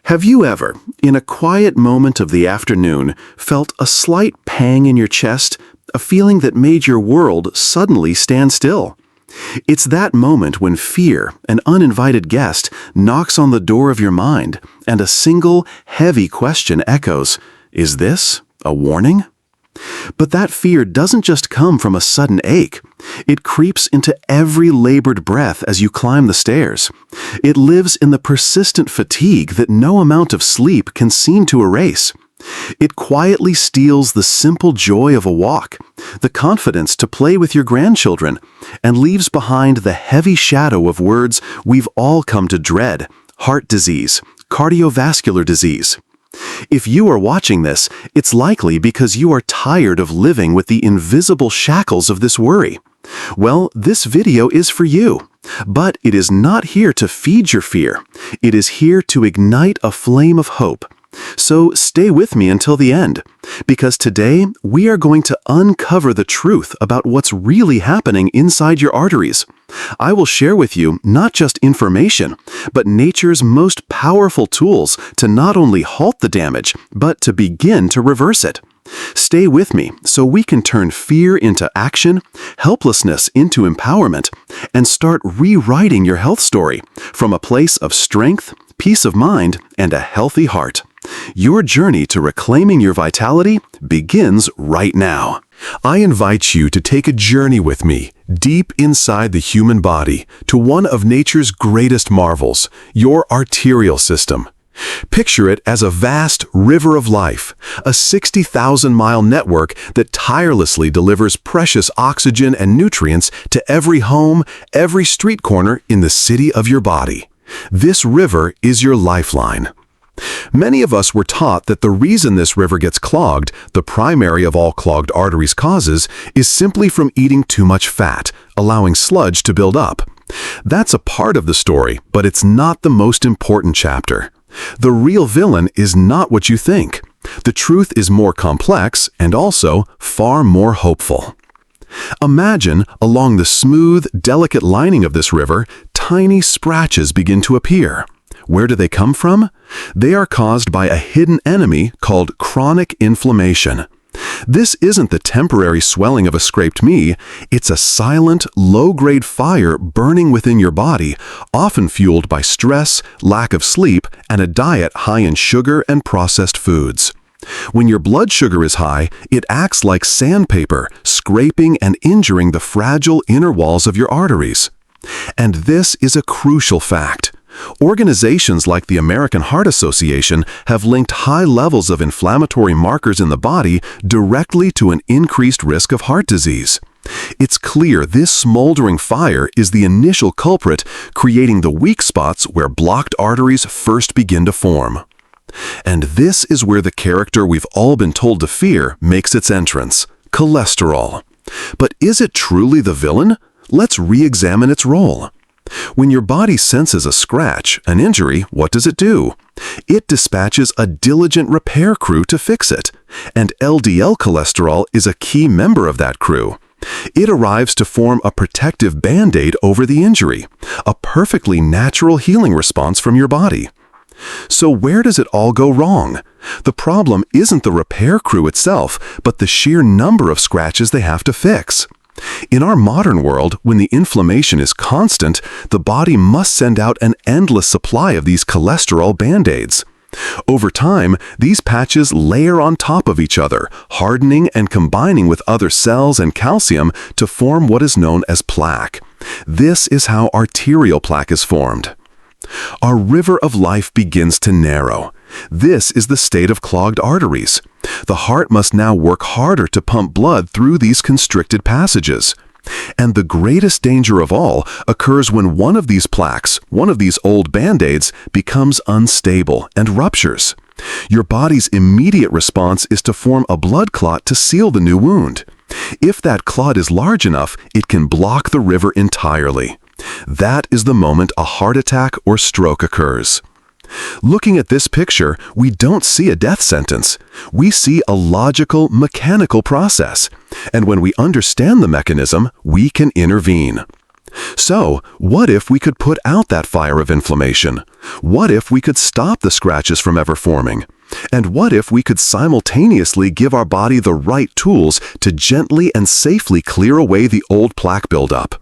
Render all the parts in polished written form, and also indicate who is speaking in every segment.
Speaker 1: Have you ever, in a quiet moment of the afternoon, felt a slight pang in your chest, a feeling that made your world suddenly stand still? It's that moment when fear, an uninvited guest, knocks on the door of your mind, and a single, heavy question echoes, "Is this a warning?" But that fear doesn't just come from a sudden ache. It creeps into every labored breath as you climb the stairs. It lives in the persistent fatigue that no amount of sleep can seem to erase. It quietly steals the simple joy of a walk, the confidence to play with your grandchildren, and leaves behind the heavy shadow of words we've all come to dread: heart disease, cardiovascular disease. If you are watching this, it's likely because you are tired of living with the invisible shackles of this worry. Well, this video is for you. But it is not here to feed your fear. It is here to ignite a flame of hope. So stay with me until the end, because today we are going to uncover the truth about what's really happening inside your arteries. I will share with you not just information, but nature's most powerful tools to not only halt the damage, but to begin to reverse it. Stay with me so we can turn fear into action, helplessness into empowerment, and start rewriting your health story from a place of strength, peace of mind, and a healthy heart. Your journey to reclaiming your vitality begins right now. I invite you to take a journey with me deep inside the human body to one of nature's greatest marvels, your arterial system. Picture it as a vast river of life, a 60,000-mile network that tirelessly delivers precious oxygen and nutrients to every home, every street corner in the city of your body. This river is your lifeline. Many of us were taught that the reason this river gets clogged, the primary of all clogged arteries causes, is simply from eating too much fat, allowing sludge to build up. That's a part of the story, but it's not the most important chapter. The real villain is not what you think. The truth is more complex and also far more hopeful. Imagine, along the smooth, delicate lining of this river, tiny scratches begin to appear. Where do they come from? They are caused by a hidden enemy called chronic inflammation. This isn't the temporary swelling of a scraped knee, it's a silent, low-grade fire burning within your body, often fueled by stress, lack of sleep, and a diet high in sugar and processed foods. When your blood sugar is high, it acts like sandpaper, scraping and injuring the fragile inner walls of your arteries. And this is a crucial fact. Organizations like the American Heart Association have linked high levels of inflammatory markers in the body directly to an increased risk of heart disease. It's clear this smoldering fire is the initial culprit, creating the weak spots where blocked arteries first begin to form. And this is where the character we've all been told to fear makes its entrance: cholesterol. But is it truly the villain? Let's re-examine its role. When your body senses a scratch, an injury, what does it do? It dispatches a diligent repair crew to fix it, and LDL cholesterol is a key member of that crew. It arrives to form a protective band-aid over the injury, a perfectly natural healing response from your body. So where does it all go wrong? The problem isn't the repair crew itself, but the sheer number of scratches they have to fix. In our modern world, when the inflammation is constant, the body must send out an endless supply of these cholesterol band-aids. Over time, these patches layer on top of each other, hardening and combining with other cells and calcium to form what is known as plaque. This is how arterial plaque is formed. Our river of life begins to narrow. This is the state of clogged arteries. The heart must now work harder to pump blood through these constricted passages. And the greatest danger of all occurs when one of these plaques, one of these old band-aids, becomes unstable and ruptures. Your body's immediate response is to form a blood clot to seal the new wound. If that clot is large enough, it can block the river entirely. That is the moment a heart attack or stroke occurs. Looking at this picture, we don't see a death sentence. We see a logical, mechanical process. And when we understand the mechanism, we can intervene. So, what if we could put out that fire of inflammation? What if we could stop the scratches from ever forming? And what if we could simultaneously give our body the right tools to gently and safely clear away the old plaque buildup?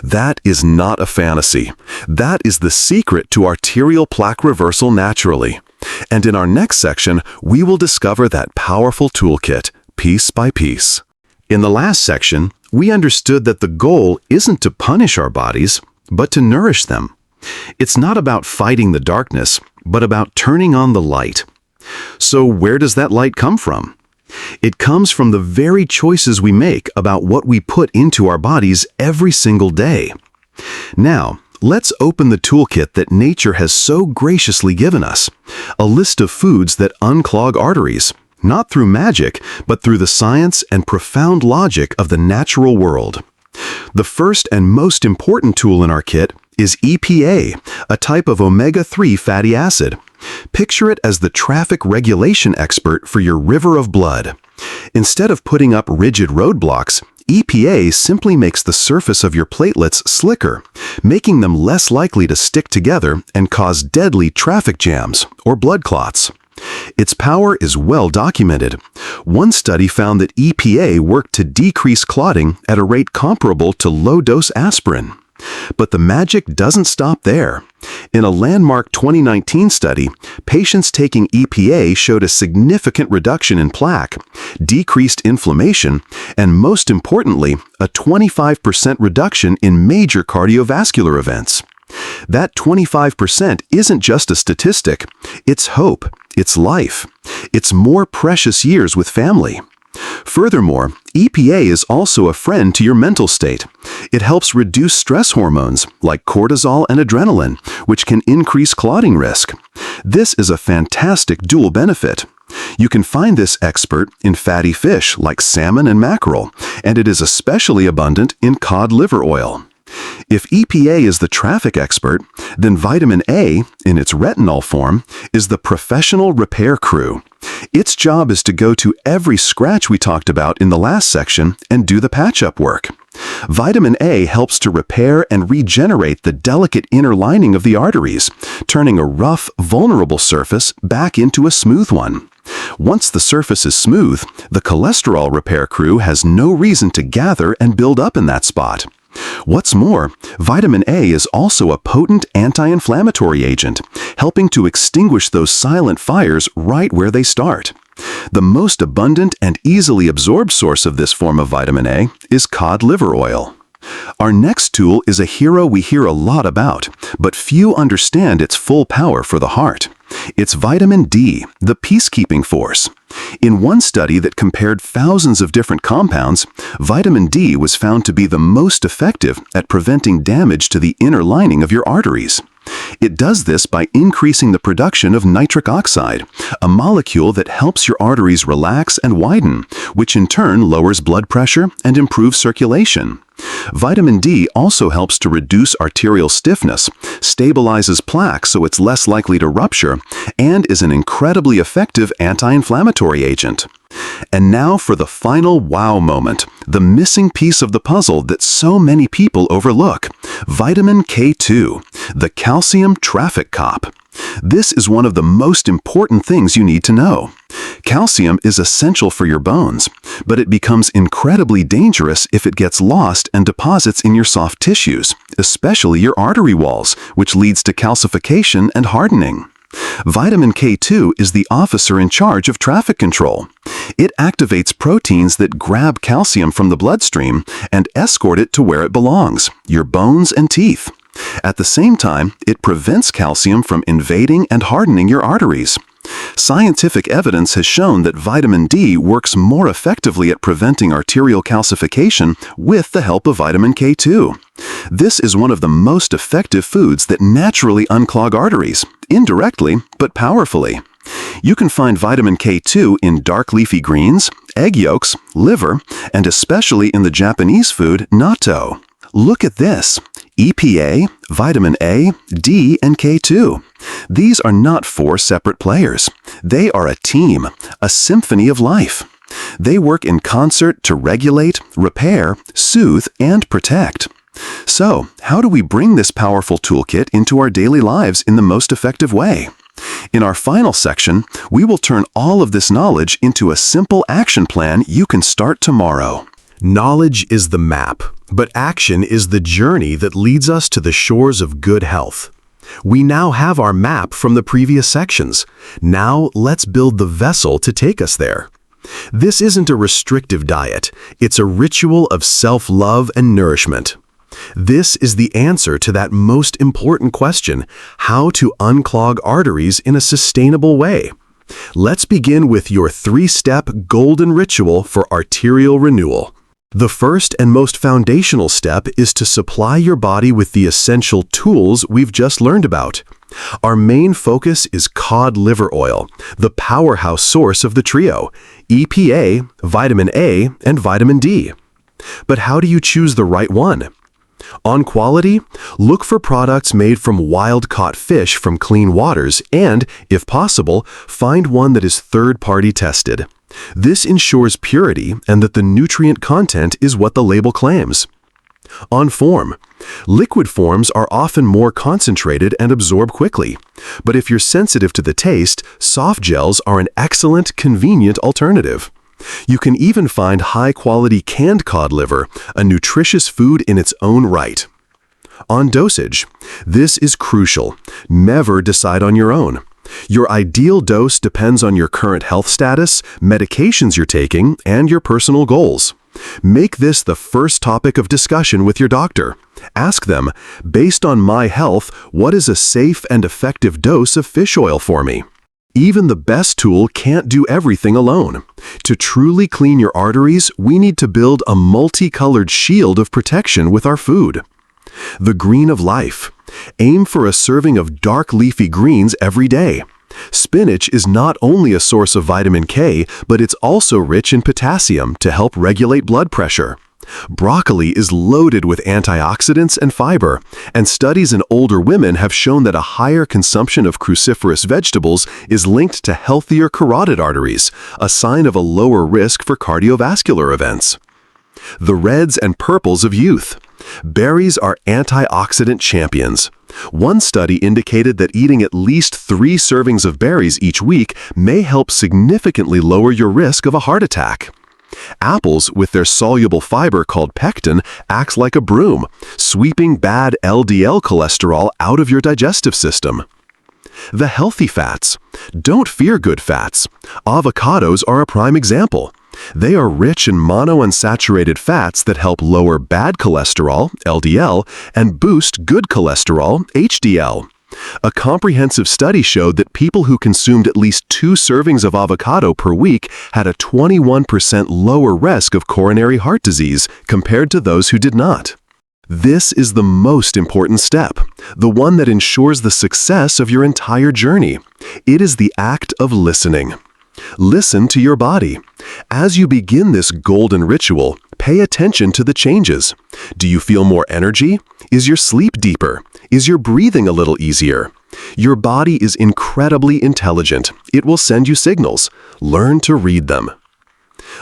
Speaker 1: That is not a fantasy. That is the secret to arterial plaque reversal naturally. And in our next section, we will discover that powerful toolkit, piece by piece. In the last section, we understood that the goal isn't to punish our bodies, but to nourish them. It's not about fighting the darkness, but about turning on the light. So where does that light come from? It comes from the very choices we make about what we put into our bodies every single day. Now, let's open the toolkit that nature has so graciously given us, a list of foods that unclog arteries, not through magic, but through the science and profound logic of the natural world. The first and most important tool in our kit is EPA, a type of omega-3 fatty acid. Picture it as the traffic regulation expert for your river of blood. Instead of putting up rigid roadblocks, EPA simply makes the surface of your platelets slicker, making them less likely to stick together and cause deadly traffic jams or blood clots. Its power is well documented. One study found that EPA worked to decrease clotting at a rate comparable to low-dose aspirin. But the magic doesn't stop there. In a landmark 2019 study, patients taking EPA showed a significant reduction in plaque, decreased inflammation, and most importantly, a 25% reduction in major cardiovascular events. That 25% isn't just a statistic. It's hope. It's life. It's more precious years with family. Furthermore, EPA is also a friend to your mental state. It helps reduce stress hormones like cortisol and adrenaline, which can increase clotting risk. This is a fantastic dual benefit. You can find this expert in fatty fish like salmon and mackerel, and it is especially abundant in cod liver oil. If EPA is the traffic expert, then vitamin A, in its retinol form, is the professional repair crew. Its job is to go to every scratch we talked about in the last section and do the patch-up work. Vitamin A helps to repair and regenerate the delicate inner lining of the arteries, turning a rough, vulnerable surface back into a smooth one. Once the surface is smooth, the cholesterol repair crew has no reason to gather and build up in that spot. What's more, vitamin A is also a potent anti-inflammatory agent, helping to extinguish those silent fires right where they start. The most abundant and easily absorbed source of this form of vitamin A is cod liver oil. Our next tool is a hero we hear a lot about, but few understand its full power for the heart. It's vitamin D, the peacekeeping force. In one study that compared thousands of different compounds, vitamin D was found to be the most effective at preventing damage to the inner lining of your arteries. It does this by increasing the production of nitric oxide, a molecule that helps your arteries relax and widen, which in turn lowers blood pressure and improves circulation. Vitamin D also helps to reduce arterial stiffness, stabilizes plaque so it's less likely to rupture, and is an incredibly effective anti-inflammatory agent. And now for the final wow moment, the missing piece of the puzzle that so many people overlook, vitamin K2, the calcium traffic cop. This is one of the most important things you need to know. Calcium is essential for your bones, but it becomes incredibly dangerous if it gets lost and deposits in your soft tissues, especially your artery walls, which leads to calcification and hardening. Vitamin K2 is the officer in charge of traffic control. It activates proteins that grab calcium from the bloodstream and escort it to where it belongs, your bones and teeth. At the same time, it prevents calcium from invading and hardening your arteries. Scientific evidence has shown that vitamin D works more effectively at preventing arterial calcification with the help of vitamin K2. This is one of the most effective foods that naturally unclog arteries, indirectly but powerfully. You can find vitamin K2 in dark leafy greens, egg yolks, liver, and especially in the Japanese food natto. Look at this. EPA, vitamin A, D, and K2. These are not four separate players. They are a team, a symphony of life. They work in concert to regulate, repair, soothe, and protect. So, how do we bring this powerful toolkit into our daily lives in the most effective way? In our final section, we will turn all of this knowledge into a simple action plan you can start tomorrow. Knowledge is the map, but action is the journey that leads us to the shores of good health. We now have our map from the previous sections. Now let's build the vessel to take us there. This isn't a restrictive diet. It's a ritual of self-love and nourishment. This is the answer to that most important question: how to unclog arteries in a sustainable way. Let's begin with your 3-step golden ritual for arterial renewal. The first and most foundational step is to supply your body with the essential tools we've just learned about. Our main focus is cod liver oil, the powerhouse source of the trio: EPA, vitamin A, and vitamin D. But how do you choose the right one? On quality, look for products made from wild-caught fish from clean waters and, if possible, find one that is third-party tested. This ensures purity and that the nutrient content is what the label claims. On form, liquid forms are often more concentrated and absorb quickly. But if you're sensitive to the taste, soft gels are an excellent, convenient alternative. You can even find high-quality canned cod liver, a nutritious food in its own right. On dosage, this is crucial. Never decide on your own. Your ideal dose depends on your current health status, medications you're taking, and your personal goals. Make this the first topic of discussion with your doctor. Ask them, based on my health, what is a safe and effective dose of fish oil for me? Even the best tool can't do everything alone. To truly clean your arteries, we need to build a multicolored shield of protection with our food. The green of life. Aim for a serving of dark leafy greens every day. Spinach is not only a source of vitamin K, but it's also rich in potassium to help regulate blood pressure. Broccoli is loaded with antioxidants and fiber, and studies in older women have shown that a higher consumption of cruciferous vegetables is linked to healthier carotid arteries, a sign of a lower risk for cardiovascular events. The reds and purples of youth. Berries are antioxidant champions. One study indicated that eating at least 3 servings of berries each week may help significantly lower your risk of a heart attack. Apples, with their soluble fiber called pectin, acts like a broom, sweeping bad LDL cholesterol out of your digestive system. The healthy fats. Don't fear good fats. Avocados are a prime example. They are rich in monounsaturated fats that help lower bad cholesterol, LDL, and boost good cholesterol, HDL. A comprehensive study showed that people who consumed at least 2 servings of avocado per week had a 21% lower risk of coronary heart disease compared to those who did not. This is the most important step, the one that ensures the success of your entire journey. It is the act of listening. Listen to your body. As you begin this golden ritual, pay attention to the changes. Do you feel more energy? Is your sleep deeper? Is your breathing a little easier? Your body is incredibly intelligent. It will send you signals. Learn to read them.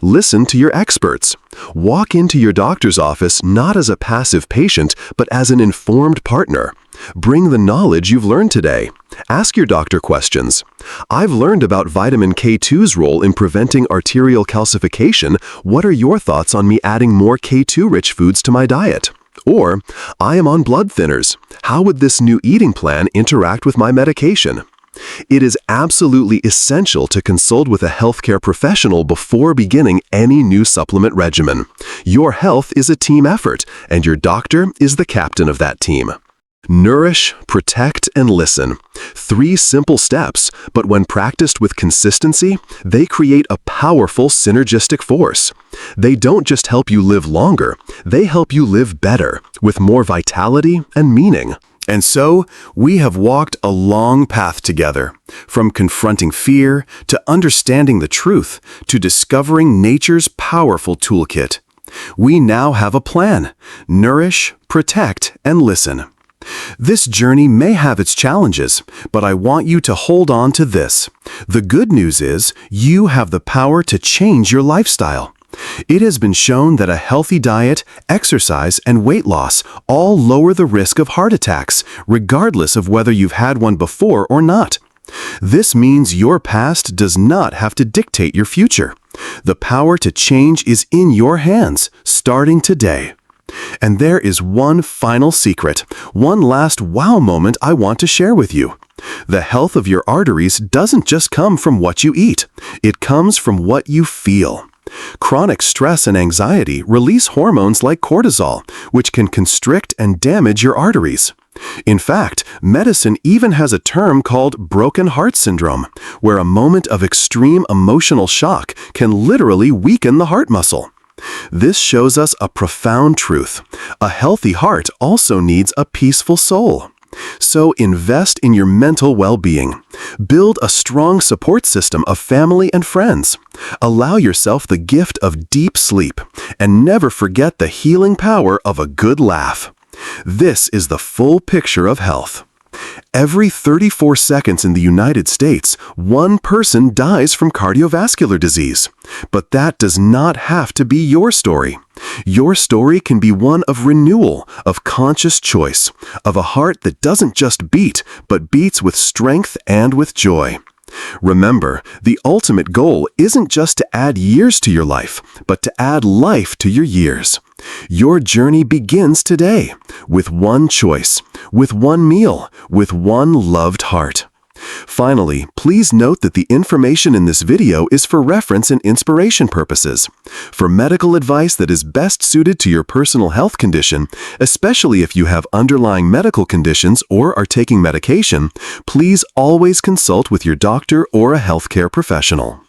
Speaker 1: Listen to your experts. Walk into your doctor's office not as a passive patient, but as an informed partner. Bring the knowledge you've learned today. Ask your doctor questions. I've learned about vitamin K2's role in preventing arterial calcification. What are your thoughts on me adding more K2-rich foods to my diet? Or, I am on blood thinners. How would this new eating plan interact with my medication? It is absolutely essential to consult with a healthcare professional before beginning any new supplement regimen. Your health is a team effort, and your doctor is the captain of that team. Nourish, protect, and listen. 3 simple steps, but when practiced with consistency, they create a powerful synergistic force. They don't just help you live longer, they help you live better, with more vitality and meaning. And so, we have walked a long path together, from confronting fear, to understanding the truth, to discovering nature's powerful toolkit. We now have a plan: nourish, protect, and listen. This journey may have its challenges, but I want you to hold on to this. The good news is, you have the power to change your lifestyle. It has been shown that a healthy diet, exercise, and weight loss all lower the risk of heart attacks, regardless of whether you've had one before or not. This means your past does not have to dictate your future. The power to change is in your hands, starting today. And there is one final secret, one last wow moment I want to share with you. The health of your arteries doesn't just come from what you eat. It comes from what you feel. Chronic stress and anxiety release hormones like cortisol, which can constrict and damage your arteries. In fact, medicine even has a term called broken heart syndrome, where a moment of extreme emotional shock can literally weaken the heart muscle. This shows us a profound truth. A healthy heart also needs a peaceful soul. So invest in your mental well-being. Build a strong support system of family and friends. Allow yourself the gift of deep sleep, and never forget the healing power of a good laugh. This is the full picture of health. Every 34 seconds in the United States, one person dies from cardiovascular disease. But that does not have to be your story. Your story can be one of renewal, of conscious choice, of a heart that doesn't just beat, but beats with strength and with joy. Remember, the ultimate goal isn't just to add years to your life, but to add life to your years. Your journey begins today, with one choice, with one meal, with one loved heart. Finally, please note that the information in this video is for reference and inspiration purposes. For medical advice that is best suited to your personal health condition, especially if you have underlying medical conditions or are taking medication, please always consult with your doctor or a healthcare professional.